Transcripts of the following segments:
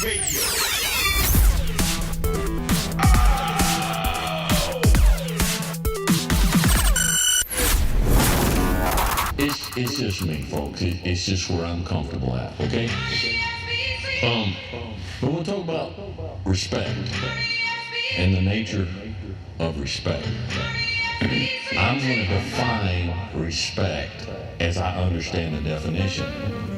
It's just me, folks. It's just where I'm comfortable at, okay? But we'll talk about respect and the nature of respect. I'm going to define respect as I understand the definition.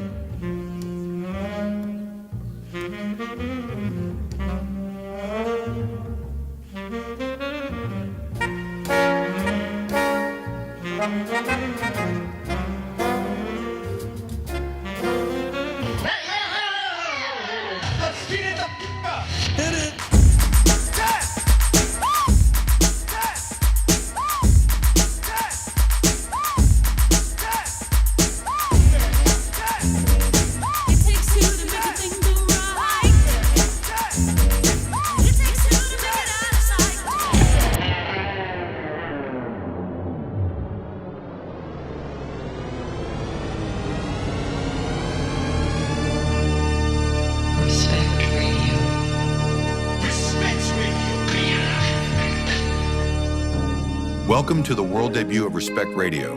Welcome to the world debut of Respect Radio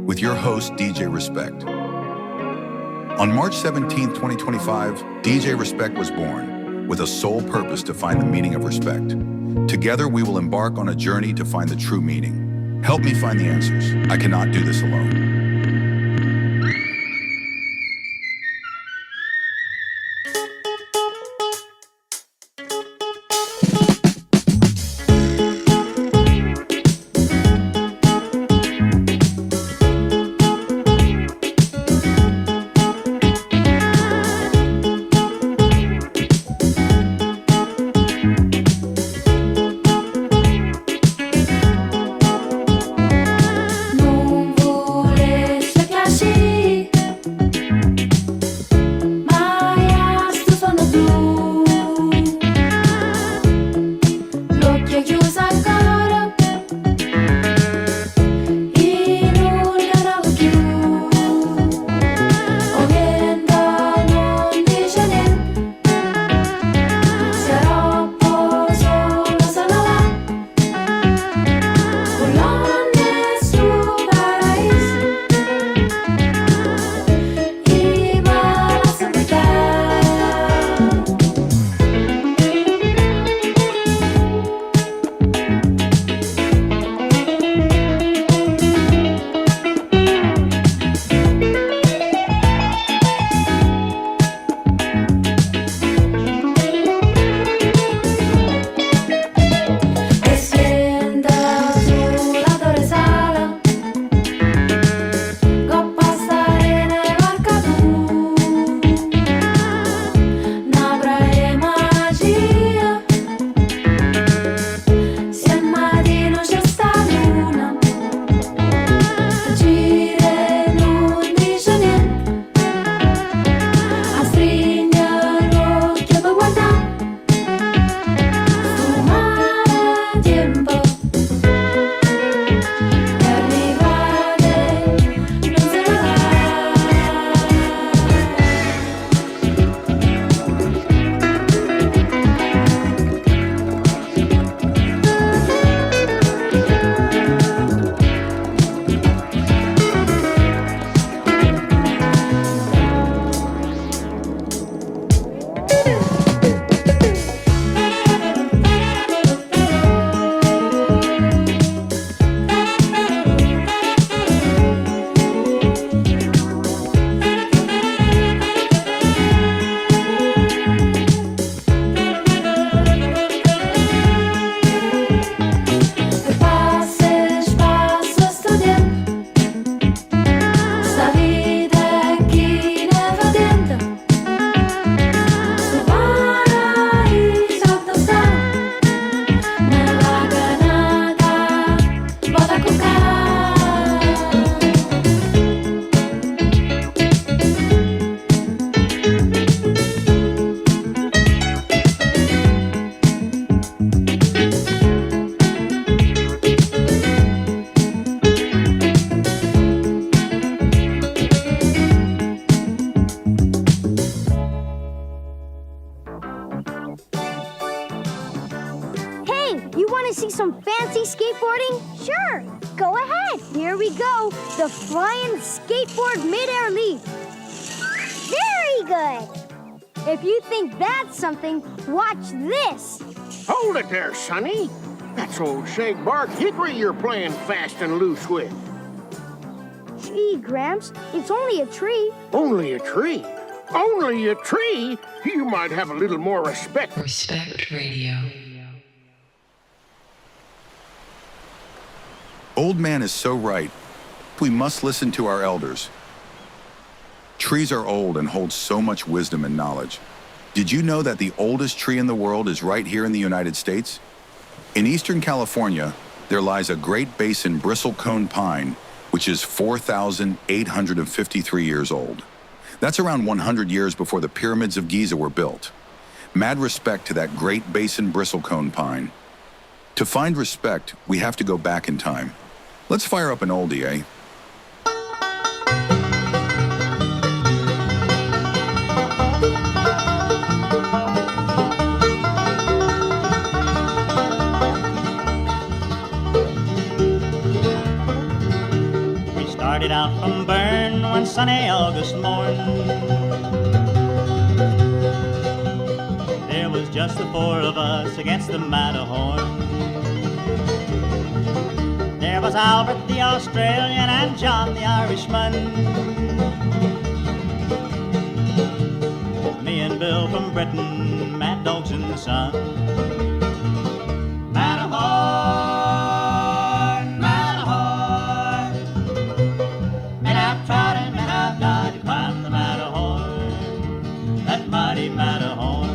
with your host, DJ Respect. On March 17, 2025, DJ Respect was born with a sole purpose to find the meaning of respect. Together, we will embark on a journey to find the true meaning. Help me find the answers. I cannot do this alone. Non skateboarding? Sure. Go ahead. Here we go. The flying skateboard mid-air leap. Very good. If you think that's something, watch this. Hold it there, Sonny. That's old shagbark hickory you're playing fast and loose with. Gee, Gramps, it's only a tree. Only a tree? Only a tree? You might have a little more respect. Respect Radio. Old man is so right. We must listen to our elders. Trees are old and hold so much wisdom and knowledge. Did you know that the oldest tree in the world is right here in the United States? In Eastern California, there lies a Great Basin bristlecone pine, which is 4,853 years old. That's around 100 years before the pyramids of Giza were built. Mad respect to that Great Basin bristlecone pine. To find respect, we have to go back in time. Let's fire up an oldie, eh? Started out from Bern one sunny August morn. There was just the four of us against the Matterhorn. There was Albert the Australian and John the Irishman. Me and Bill from Britain, mad dogs in the sun. Matterhorn, Matterhorn. And I've tried and I've died to climb the Matterhorn, that mighty Matterhorn.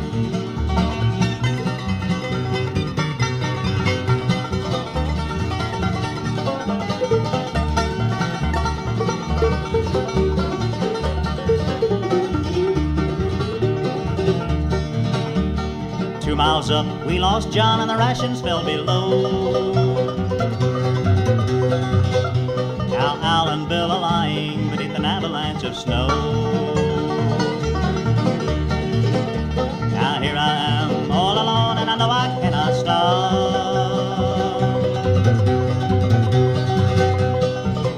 Miles up, we lost John and the rations fell below. Now Al and Bill are lying beneath an avalanche of snow. Now here I am all alone and I know I cannot stop.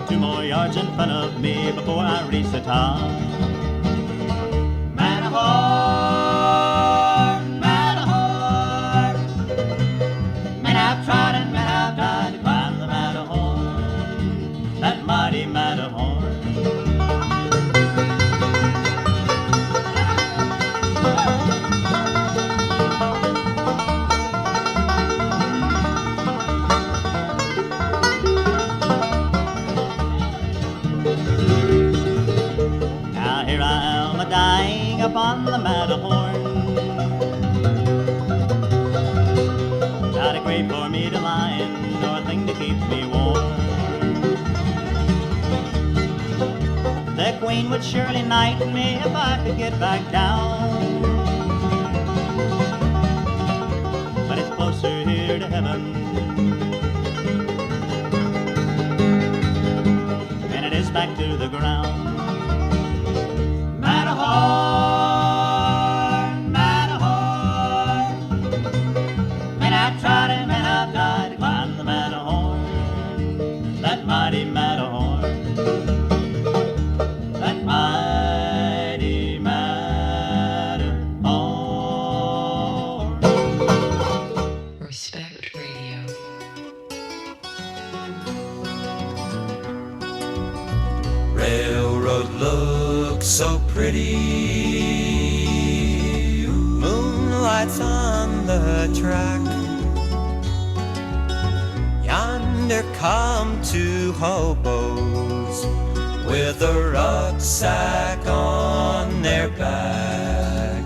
2 more yards in front of me before I reach the top. Matterhorn. Upon the Matterhorn, not a grave for me to lie in, nor a thing to keep me warm. The Queen would surely knight me if I could get back down, but it's closer here to heaven than it is back to the ground. Matterhorn. So pretty, moonlight's on the track. Yonder come 2 hobos with a rucksack on their back.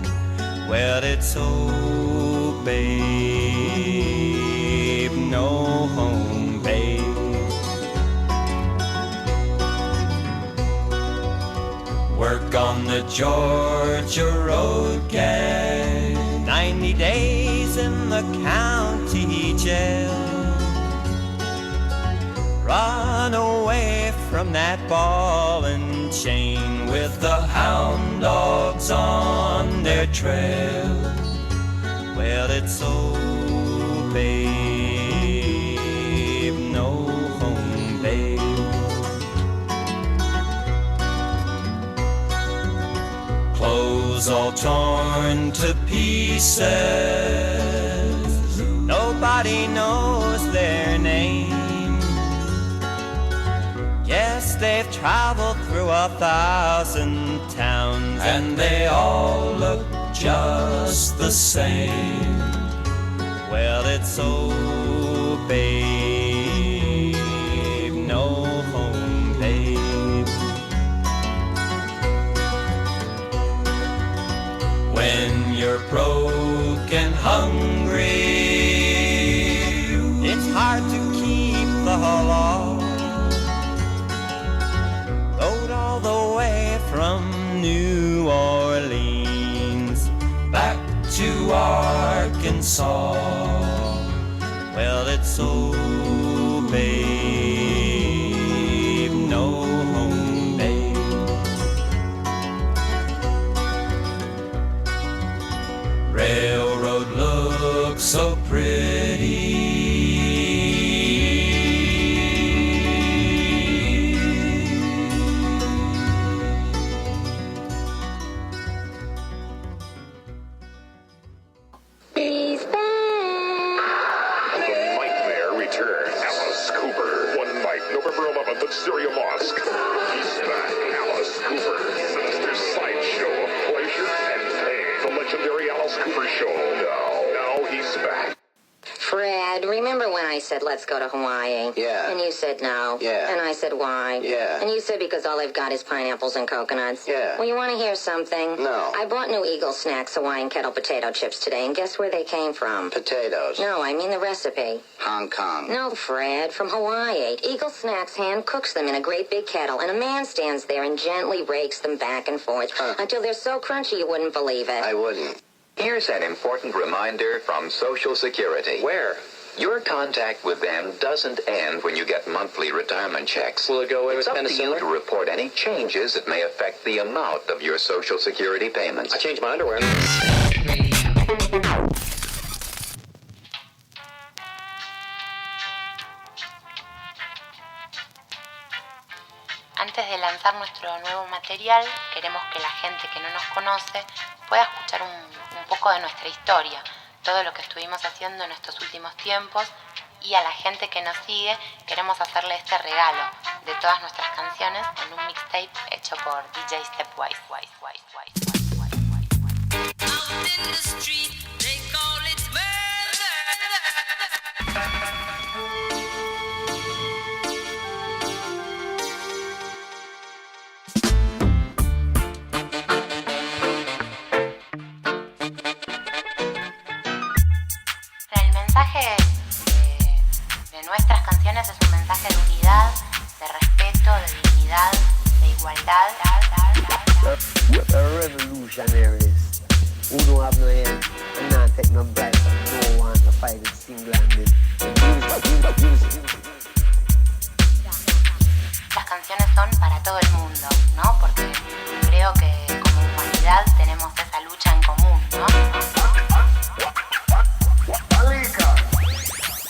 Well, it's oh babe, no home babe. Work on the Georgia road gang, 90 days in the county jail. Run away from that ball and chain with the hound dogs on their trail. Well, it's oh babe, clothes all torn to pieces. Nobody knows their name. Yes, they've traveled through 1,000 towns, and they all look just the same. Well, it's so, babe, no home, babe. When you're broke and hungry, it's hard to keep the law. Rode all the way from New Orleans back to Arkansas. Well, it's so, babe, no home, babe. Railroad looks so pretty. He's back. The Nightmare returns. Alice Cooper. One night, November 11th at Syria Mosque. He's back. Alice Cooper. Sinister sideshow of pleasure and pain. The legendary Alice Cooper show. Now he's back. Fred, remember when I said let's go to Hawaii? Yeah. And you said no. Yeah. And I said why? Yeah. And you said because all they've got is pineapples and coconuts. Yeah. Well, you want to hear something? No. I bought new Eagle Snacks Hawaiian kettle potato chips today, and guess where they came from? Potatoes. No, I mean the recipe. Hong Kong. No, Fred, from Hawaii. Eagle Snacks hand cooks them in a great big kettle, and a man stands there and gently rakes them back and forth until they're so crunchy you wouldn't believe it. I wouldn't. Here's an important reminder from Social Security. Where? Your contact with them doesn't end when you get monthly retirement checks. Will it go away It's with up to you penicillin? to report any changes that may affect the amount of your Social Security payments. I changed my underwear. Antes de lanzar nuestro nuevo material, queremos que la gente que no nos conoce pueda escuchar un poco de nuestra historia, todo lo que estuvimos haciendo en estos últimos tiempos, y a la gente que nos sigue queremos hacerle este regalo de todas nuestras canciones en un mixtape hecho por DJ Stepwise. El mensaje de nuestras canciones es un mensaje de unidad, de respeto, de dignidad, de igualdad. Revolutionaries who don't have no head and not take no bright and no want to fight it single-handed. Las canciones son para todo el mundo, ¿no? Porque creo que como humanidad tenemos esa lucha en común, ¿no?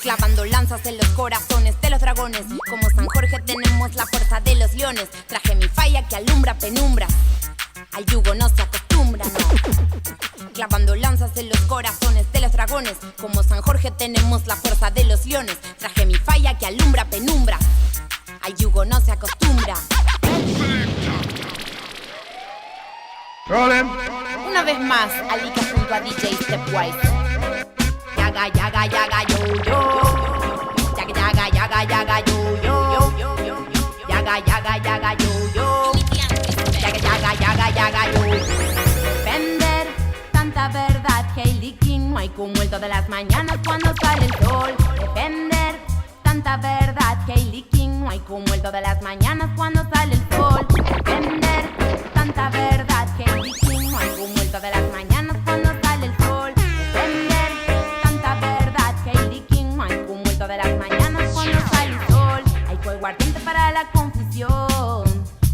Clavando lanzas en los corazones de los dragones. Como San Jorge tenemos la fuerza de los leones. Traje mi falla que alumbra penumbras. Al yugo no se acostumbra, no. Clavando lanzas en los corazones de los dragones. Como San Jorge tenemos la fuerza de los leones. Traje mi falla que alumbra penumbras. Al yugo no se acostumbra. Una vez más, Alika junto a DJ Stepwise. Yaga, yaga, yaga, yo, yo. Yaga, yaga, yaga, yaga, yo, yo. Yaga, yaga, yaga, yo, yo. Yaga, yaga, yaga, yaga, yo. Defender tanta verdad que hay leaking. No hay como el todas las mañanas cuando sale el sol. Defender tanta verdad que hay leaking. No hay como el todas las mañanas cuando sale el sol. Defender tanta verdad que hay leaking. No hay como el todas las mañanas cuando sale el sol. Defender tanta verdad que hay leaking. No hay como el todas las mañanas cuando sale el sol. Hay fuego ardiente para la confusión.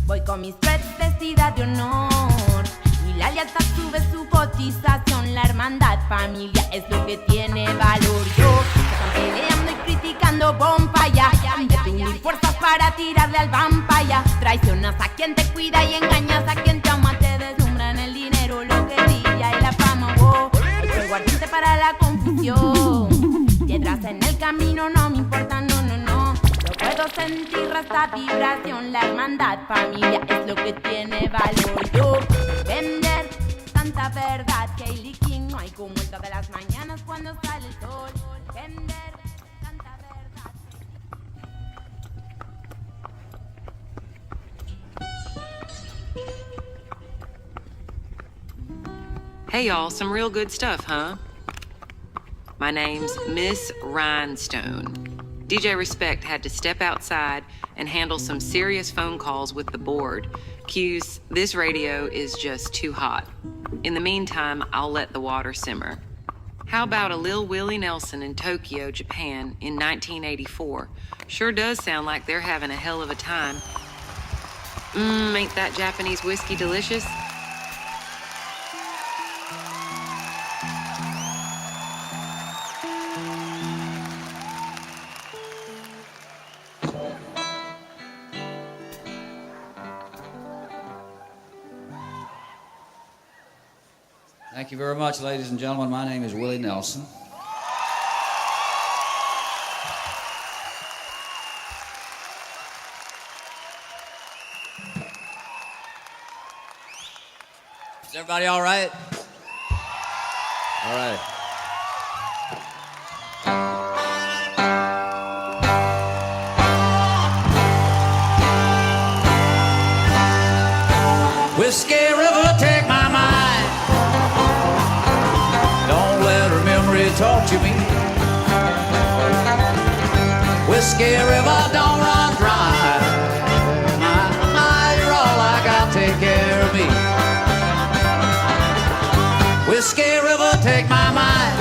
Voy con mis threads vestida de honor. Y la lealtad sube su cotización. La hermandad, familia es lo que tiene valor. Yo están peleando y criticando bompaya. Mil fuerzas para tirarle al vampaya. Traicionas a quien te cuida y engañas a quien te ama. Te deslumbran el dinero. dinero, lo que brilla y la fama, wow. El fuego ardiente para la confusión. Piedras en el camino no me importan, no, no, no. Yo puedo sentir esta vibración, la hermandad, familia es lo que tiene valor. Yo vender tanta verdad que hay leaking, no hay como el de las mañanas cuando sale el sol. Vender tanta verdad. Hey y'all, some real good stuff, huh? My name's Miss Rhinestone. DJ Respect had to step outside and handle some serious phone calls with the board. Q's, this radio is just too hot. In the meantime, I'll let the water simmer. How about a Lil Willie Nelson in Tokyo, Japan in 1984? Sure does sound like they're having a hell of a time. Ain't that Japanese whiskey delicious? Thank you very much, ladies and gentlemen. My name is Willie Nelson. Is everybody all right? All right. Whiskey River, take my mind. Don't let her memory talk to me. Whiskey River, don't run dry. You're all I got, take care of me. Whiskey River, take my mind.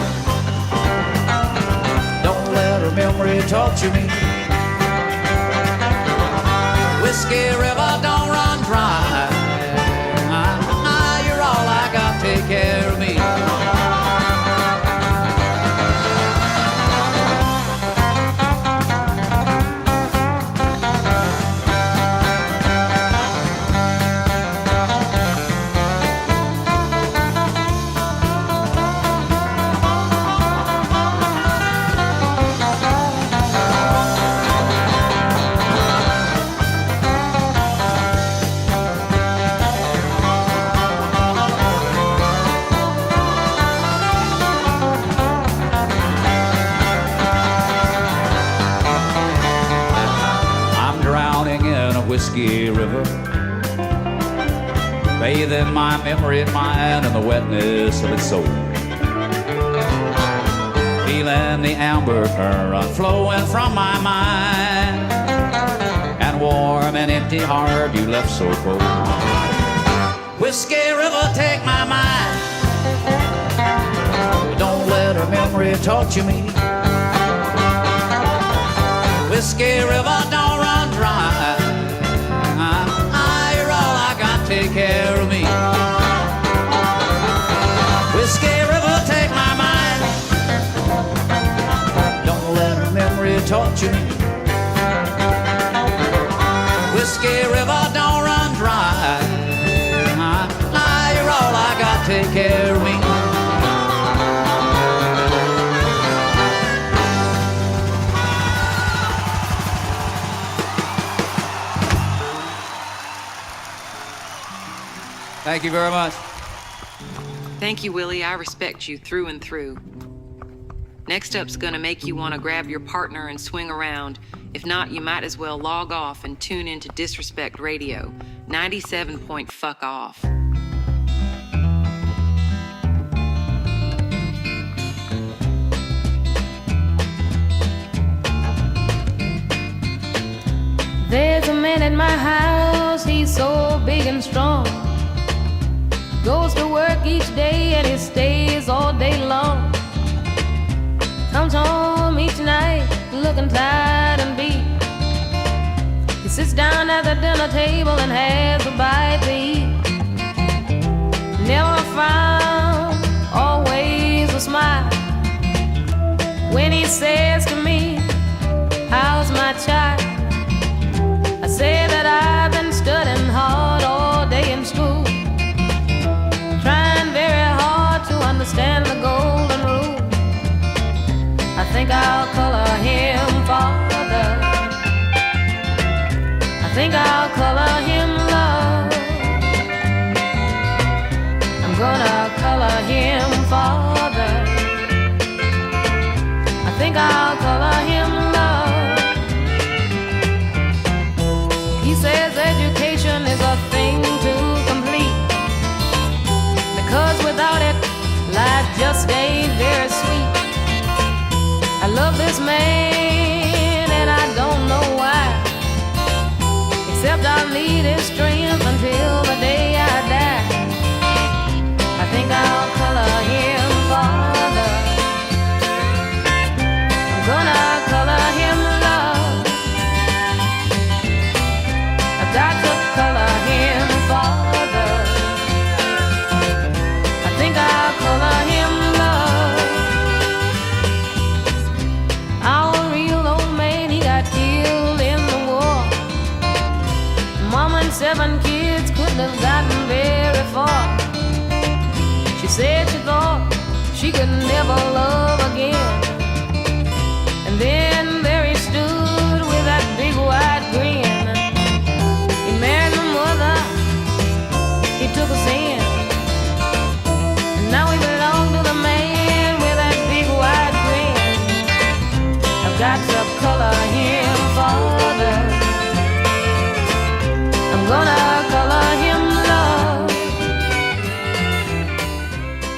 Don't let her memory talk to me. Whiskey River, don't run dry. You're all I got, take care of me. Whiskey River, bathing my memory and mind in the wetness of its soul, feeling the amber current flowing from my mind, and warm and empty heart you left so cold. Whiskey River, take my mind. Don't let her memory talk to me. Whiskey River, don't run dry. Take care of me. Whiskey River, take my mind. Don't let her memory talk to me. Whiskey River, don't run dry. You're all I got, take care of me. Thank you very much. Thank you, Willie. I respect you through and through. Next up's gonna make you want to grab your partner and swing around. If not, you might as well log off and tune into Disrespect Radio, 97 point fuck off. There's a man at my house, he's so big and strong. Goes to work each day and he stays all day long. Comes home each night looking tired and beat. He sits down at the dinner table and has a bite to eat. Never frown, always a smile. When he says to me, how's my child? I say that I've been studying hard all day in school, trying think I'll color him love. I'm gonna color him father. I think I'll color him love. He says education is a thing to complete, because without it, life just ain't very sweet. I love this man and I don't know why, except I'll need his strength until the day I die. I think I'll color him father. I'm gonna color him love. I've got to color him father. I think I'll color him love. Our real old man, he got killed in the war. Mama and 7 kids couldn't have gotten very far. She said she thought she could never love again. And then there he stood with that big wide grin. He married my mother, he took us in. And now we belong to the man with that big wide grin. I've got to color him father. I'm gonna color him love.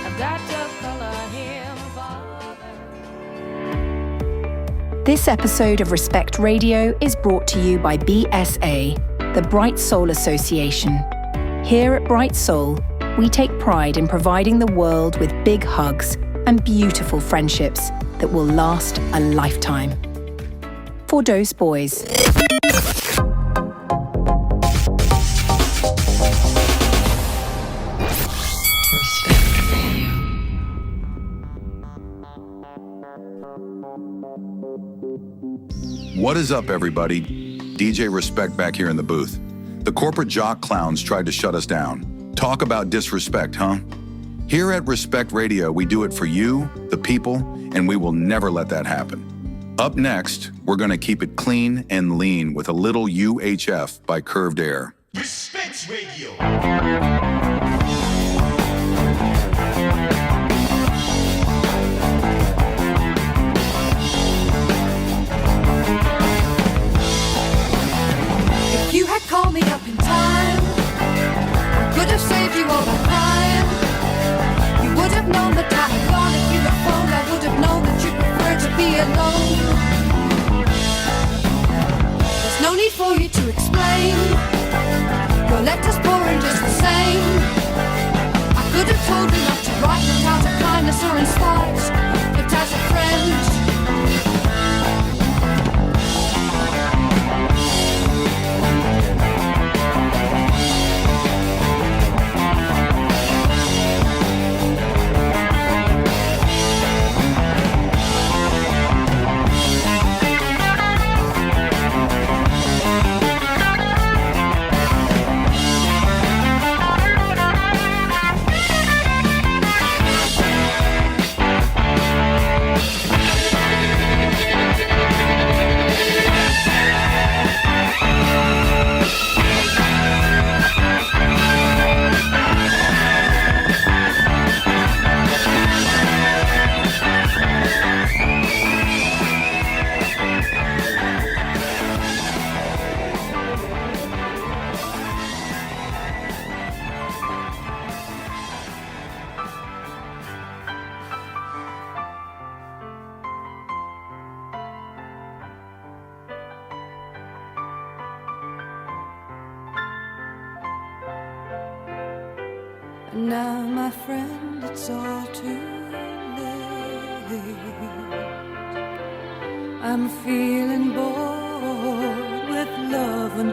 I've got to color him father. This episode of Respect Radio is brought to you by BSA, the Bright Soul Association. Here at Bright Soul, we take pride in providing the world with big hugs and beautiful friendships that will last a lifetime. For those boys. What is up, everybody? DJ Respect back here in the booth. The corporate jock clowns tried to shut us down. Talk about disrespect, huh? Here at Respect Radio, we do it for you, the people, and we will never let that happen. Up next, we're going to keep it clean and lean with a little UHF by Curved Air. Respect Radio. If you had called me up in time, I could have saved you all the crying. You would have known that I had gone. If you had phoned, I would have known that you preferred to be alone. There's no need for you to explain. Your letters pouring just the same. I could have told you not to write, not out of kindness or in spite, but as a friend. Now, my friend, it's all too late. I'm feeling bored with love and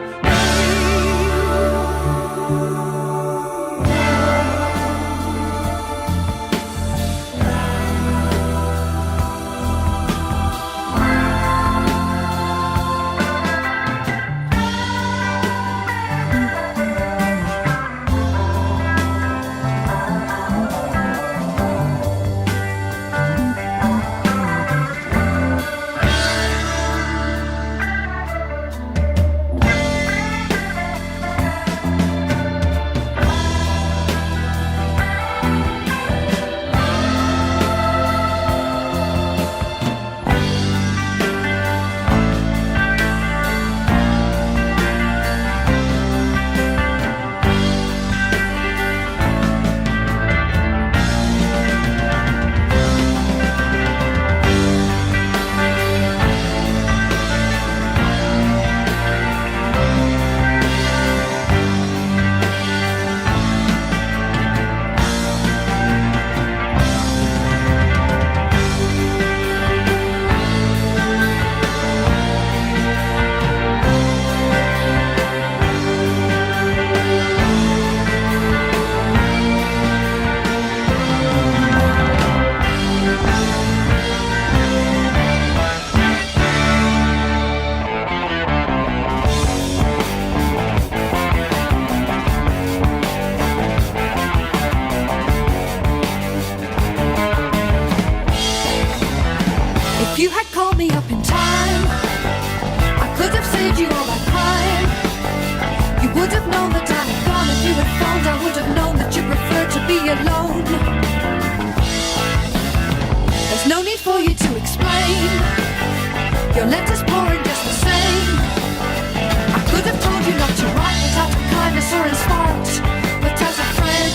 alone. There's no need for you to explain. Your letters pouring just the same. I could have told you not to write without of kindness or in spite, but as a friend.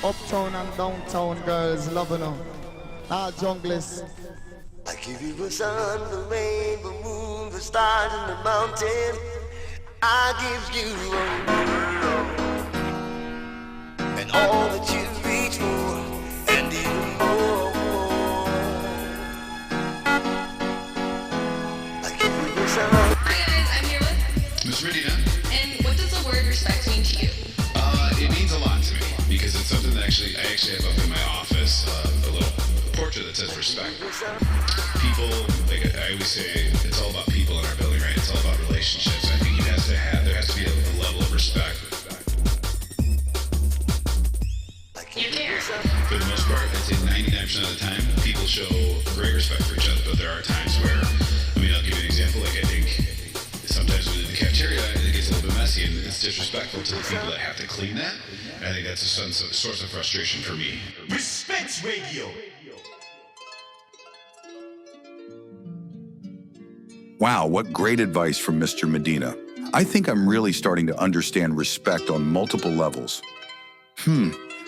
Uptown and downtown girls loving them. All junglers. I give you the sun, the rain, the moon, the stars, and the mountain. I give you and all that you reach for, and even more. I give you the sun. Hi guys, I'm here with Miss Medina. And what does the word respect mean to you? It means a lot to me because it's something that I actually have up in my office, a little portrait that says respect. People, like I always say, it's all about people in our building, right? It's all about relationships. I think there has to be a level of respect. You care. For the most part, I'd say 99% of the time, people show great respect for each other, but there are times where, I'll give you an example, like I think sometimes within the cafeteria, it gets a little bit messy and it's disrespectful to the people that have to clean that. I think that's a source of frustration for me. Respect Radio. Wow, what great advice from Mr. Medina. I think I'm really starting to understand respect on multiple levels.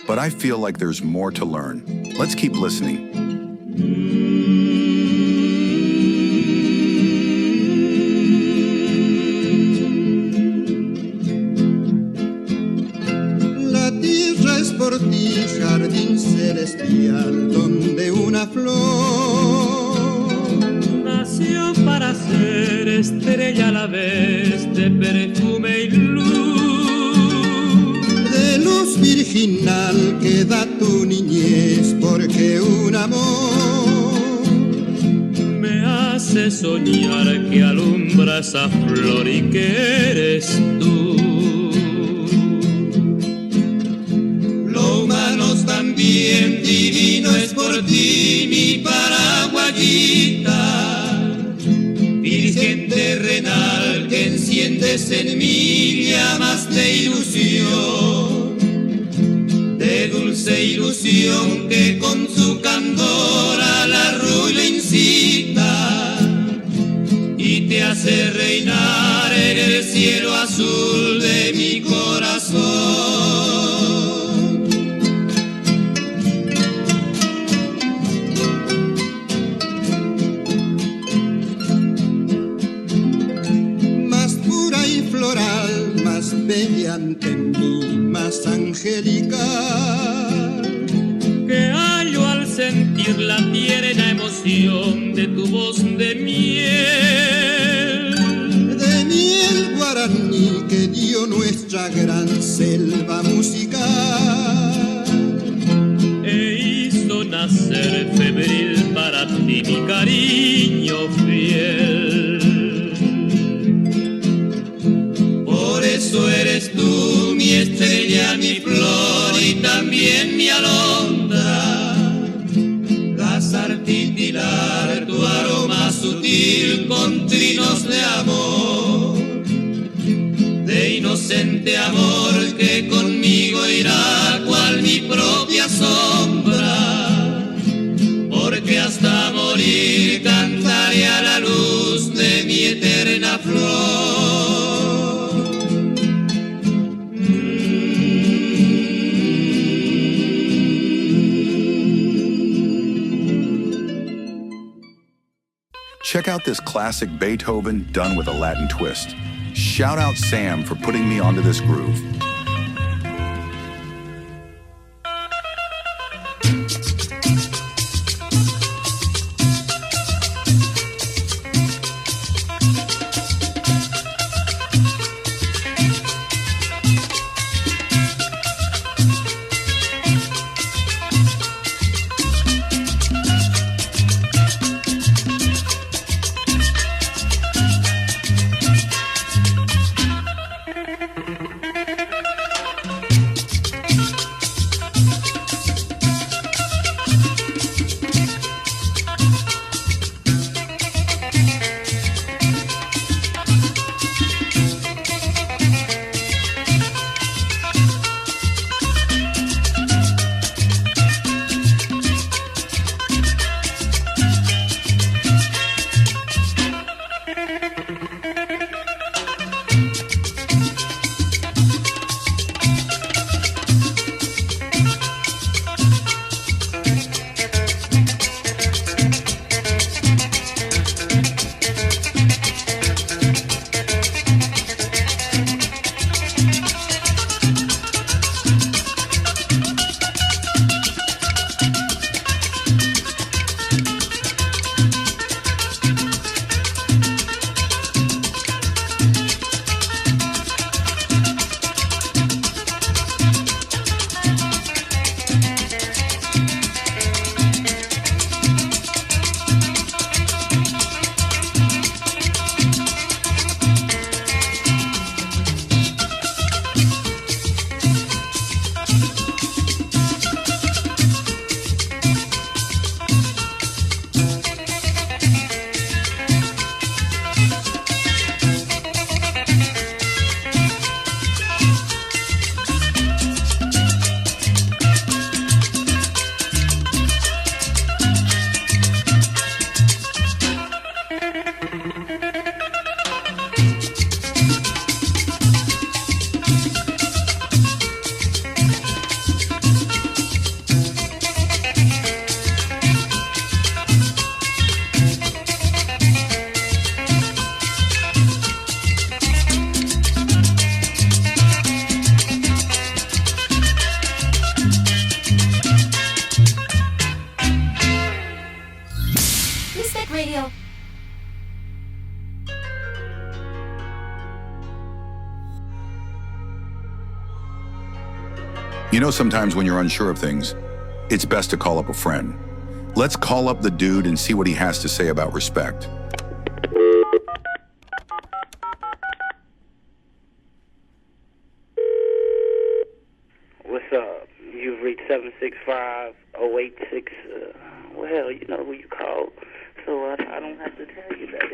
But I feel like there's more to learn. Let's keep listening. La tierra es por ti, jardín celestial, donde una flor nació para ser estrella a la vez de perfume y luz, de luz virginal que da tu niñez, porque un amor me hace soñar que alumbra esa flor y que eres tú. Lo humano también divino es por ti, mi paraguayita, virgen terrenal que enciendes en mí llamas de ilusión, de dulce ilusión que con su candor a la ruina incita y te hace reinar en el cielo azul de mi corazón. Más bella ante mí, más angelical, que hallo al sentir la tierna emoción de tu voz de miel guaraní que dio nuestra gran selva musical e hizo nacer febril para ti mi cariño fiel. Por eso eres tú mi estrella, mi flor y también mi alondra. Gazar titilar tu aroma sutil con trinos de amor, de inocente amor que conmigo irá cual mi propia sombra, porque hasta morir cantaré a la luz de mi eterna flor. Check out this classic Beethoven done with a Latin twist. Shout out Sam for putting me onto this groove. You know, sometimes when you're unsure of things, it's best to call up a friend. Let's call up the dude and see what he has to say about respect. What's up? You've reached 765-086. Well, you know who you called, so I don't have to tell you that.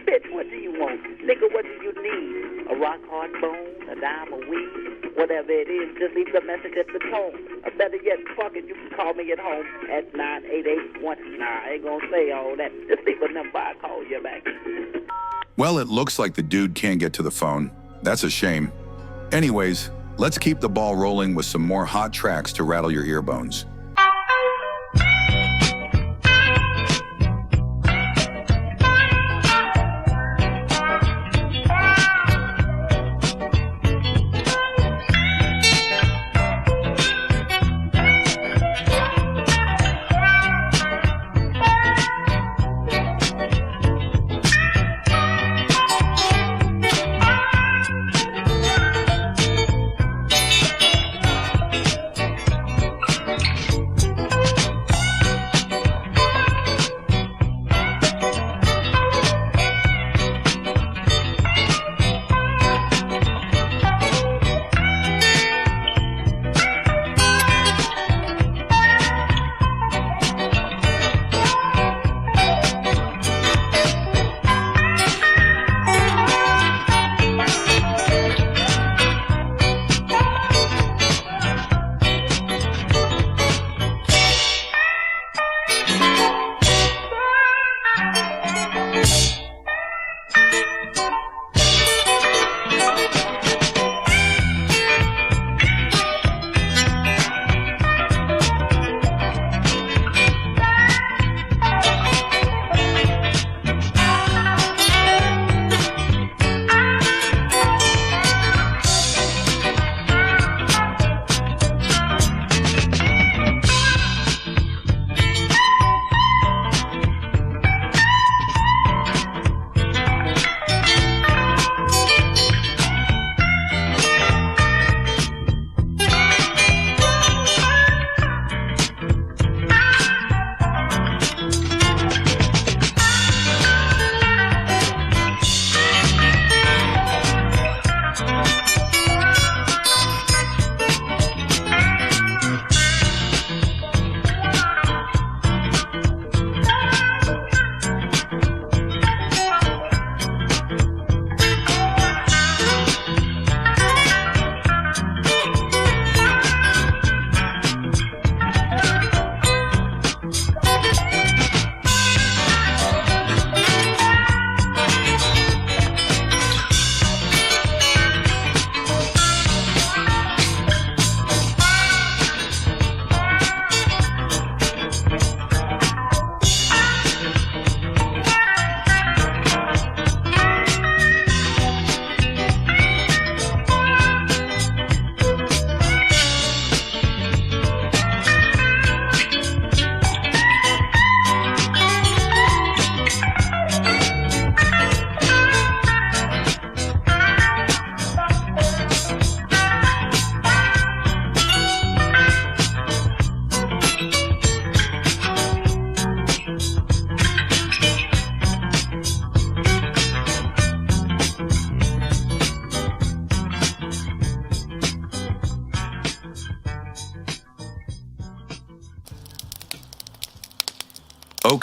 Bitch, what do you want? Nigga, what do you need? A rock hard bone, a dime of weed, whatever it is, just leave the message at the tone. Or better yet, fuck it, you can call me at home at 988-1. Nah, I ain't gonna say all that. Just leave a number, I'll call you back. Well, it looks like the dude can't get to the phone. That's a shame. Anyways, let's keep the ball rolling with some more hot tracks to rattle your ear bones.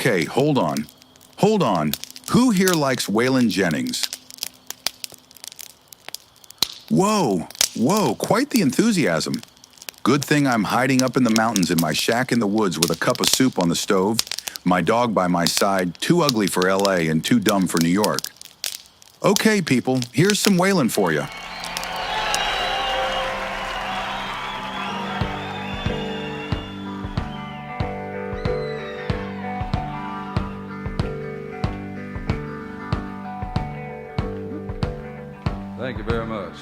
Okay, hold on. Hold on. Who here likes Waylon Jennings? Whoa, quite the enthusiasm. Good thing I'm hiding up in the mountains in my shack in the woods with a cup of soup on the stove, my dog by my side, too ugly for LA and too dumb for New York. Okay, people, here's some Waylon for you. Thank you very much.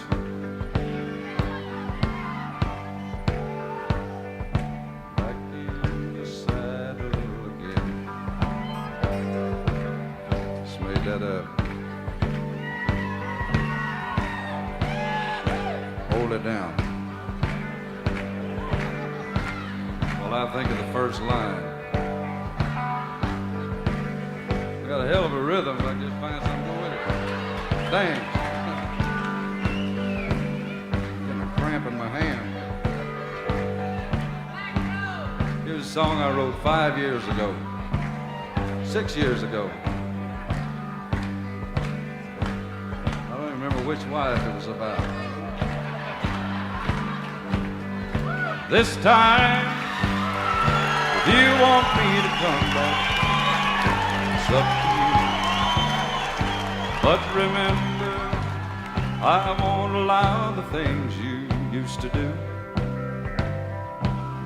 Back in the saddle again. Just made that up. Hold it down. Well, I think of the first line. I got a hell of a rhythm if I just find something to go with it. Dang. In my hand. Here's a song I wrote 5 years ago, 6 years ago. I don't even remember which wife it was about. This time, if you want me to come back, it's up to you. But remember, I won't allow the things you used to do.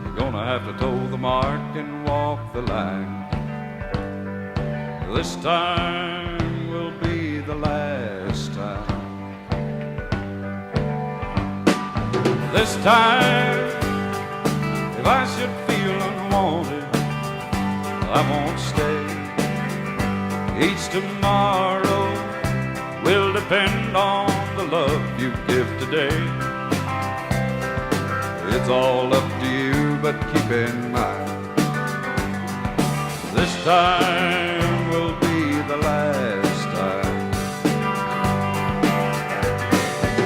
You're gonna have to toe the mark and walk the line. This time will be the last time. This time, if I should feel unwanted, I won't stay. Each tomorrow will depend on the love you give today. It's all up to you, but keep in mind, this time will be the last time.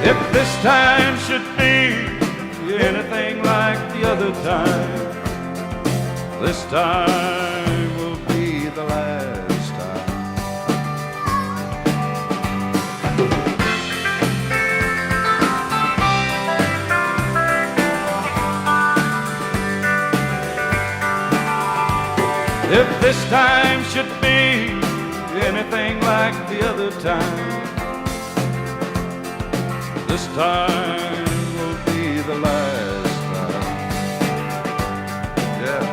If this time should be anything like the other time, this time will be the last time. If this time should be anything like the other time, this time will be the last time. Yeah.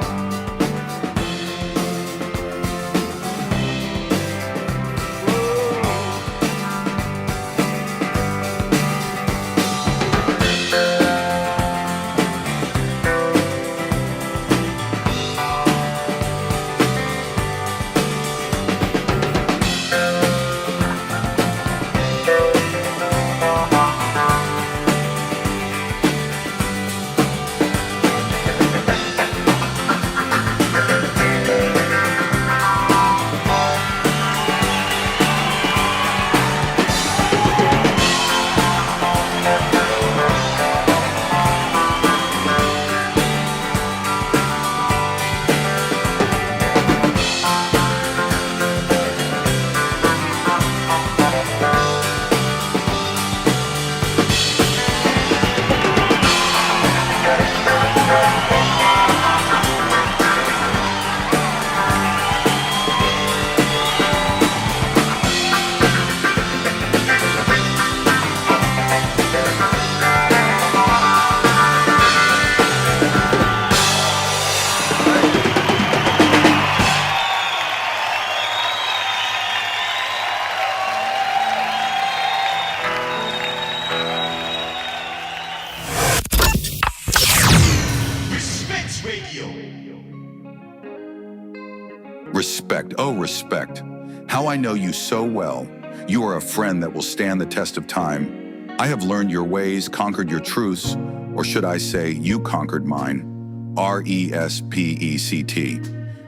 Respect, oh respect. How I know you so well. You are a friend that will stand the test of time. I have learned your ways, conquered your truths, or should I say, you conquered mine. R-E-S-P-E-C-T.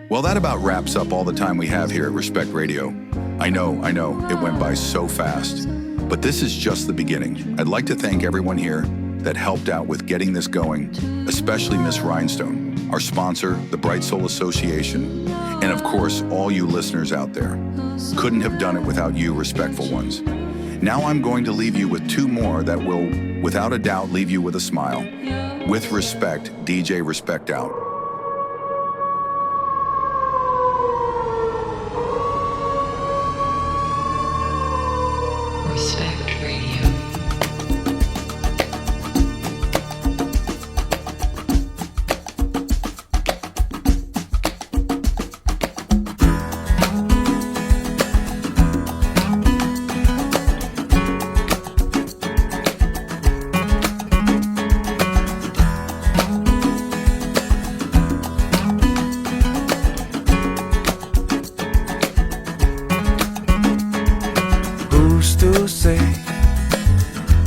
Well, that about wraps up all the time we have here at Respect Radio. I know, it went by so fast. But this is just the beginning. I'd like to thank everyone here that helped out with getting this going, especially Miss Rhinestone, our sponsor, the Bright Soul Association, And of course, all you listeners out there. Couldn't have done it without you, respectful ones. Now I'm going to leave you with two more that will, without a doubt, leave you with a smile. With respect, DJ Respect out. Respect Radio.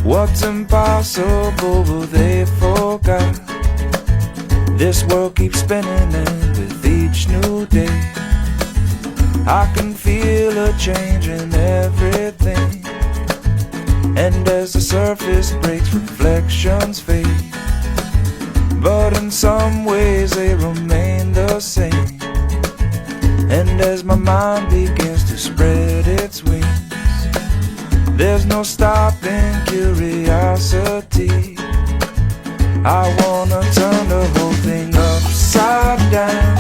What's impossible, but they forgot. This world keeps spinning, and with each new day I can feel a change in everything. And as the surface breaks, reflections fade, but in some ways they remain the same. And as my mind begins to spread its wings, there's no stopping curiosity. I wanna turn the whole thing upside down.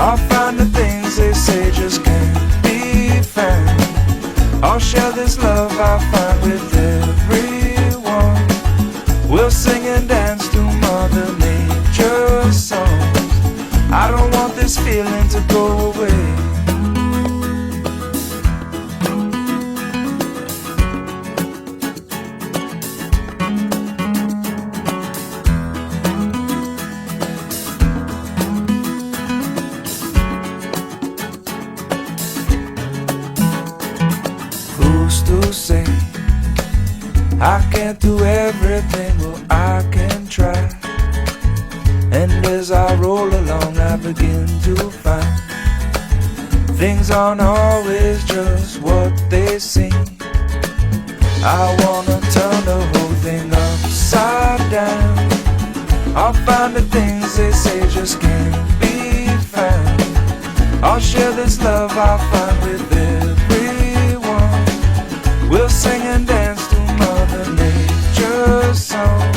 I'll find the things they say just can't be found. I'll share this love I find with everyone. We'll sing and dance to Mother Nature's songs. I don't want this feeling to go away. Say I can't do everything, well I can try. And as I roll along I begin to find things aren't always just what they seem. I wanna turn the whole thing upside down. I'll find the things they say just can't be found. I'll share this love I find with everyone. We'll sing and dance to Mother Nature's song.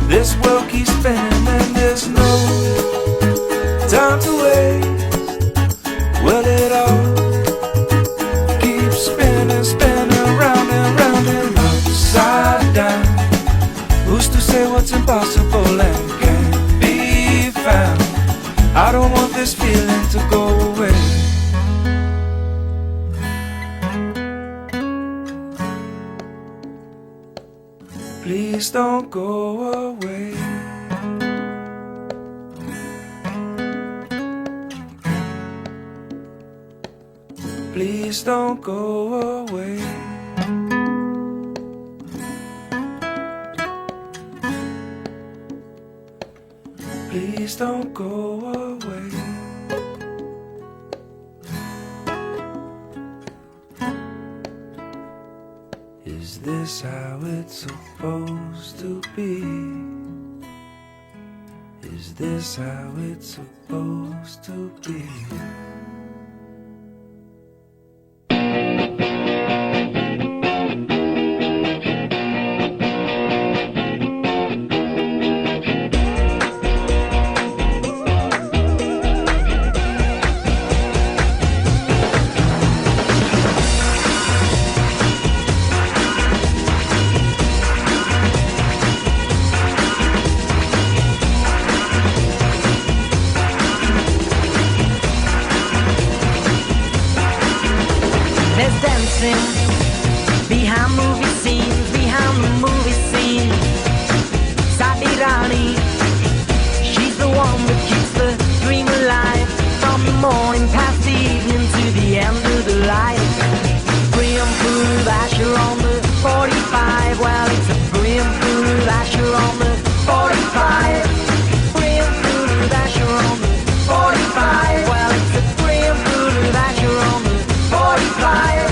This world keeps spinning and there's no time to waste. Well, it all keeps spinning, spinning round and round and upside down. Who's to say what's impossible and can't be found? I don't want this feeling to go away. Please don't go away. Please don't go away. Please don't go away. Is this how it's supposed to be? Is this how it's supposed to be? Behind movie scenes, behind the movie scene, Sadirani, she's the one that keeps the dream alive. From the morning past the evening to the end of the light. Brim food Asher on the 45. Well, it's a brim food Asher on the 45. Brim food Asher on the 45. Well, it's a brim food Asher on the 45.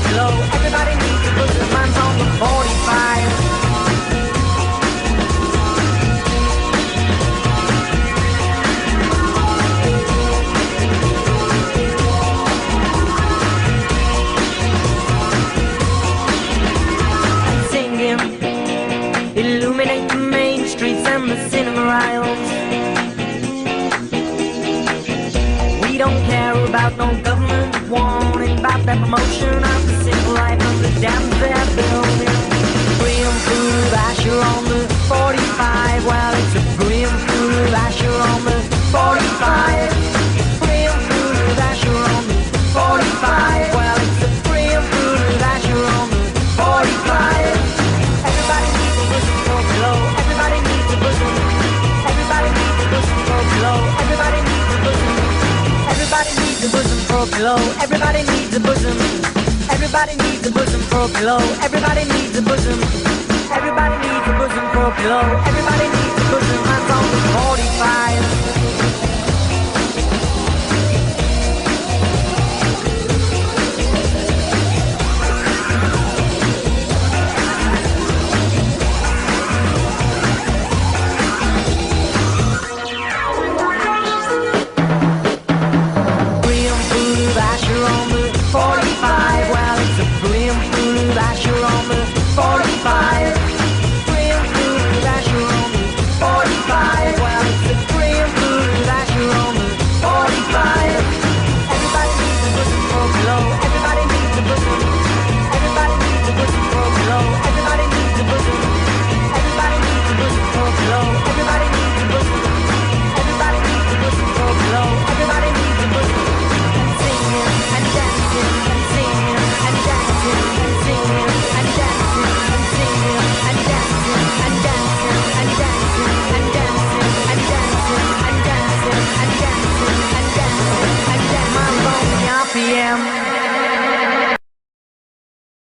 pillow. Everybody needs a bosom. Mine's on the 45. Illuminate the main streets and the cinema aisles. We don't care about no government warning about that promotion of the simple life of the dams they're building. Brim full of Asher on the 45. Well, it's a brim full of Asher on the 45. Brim full of Asher on the 45. Well, it's a brim full of Asher on the 45. Everybody needs a bosom for a pillow. Everybody needs a bosom. Everybody needs a bosom for a pillow. Everybody needs a bosom. Everybody needs a bosom for a pillow. Everybody needs a bosom. Everybody needs a bosom for a pillow. Everybody needs a bosom. Everybody needs a bosom for a pillow. Everybody needs a bosom. Mine's on the 45.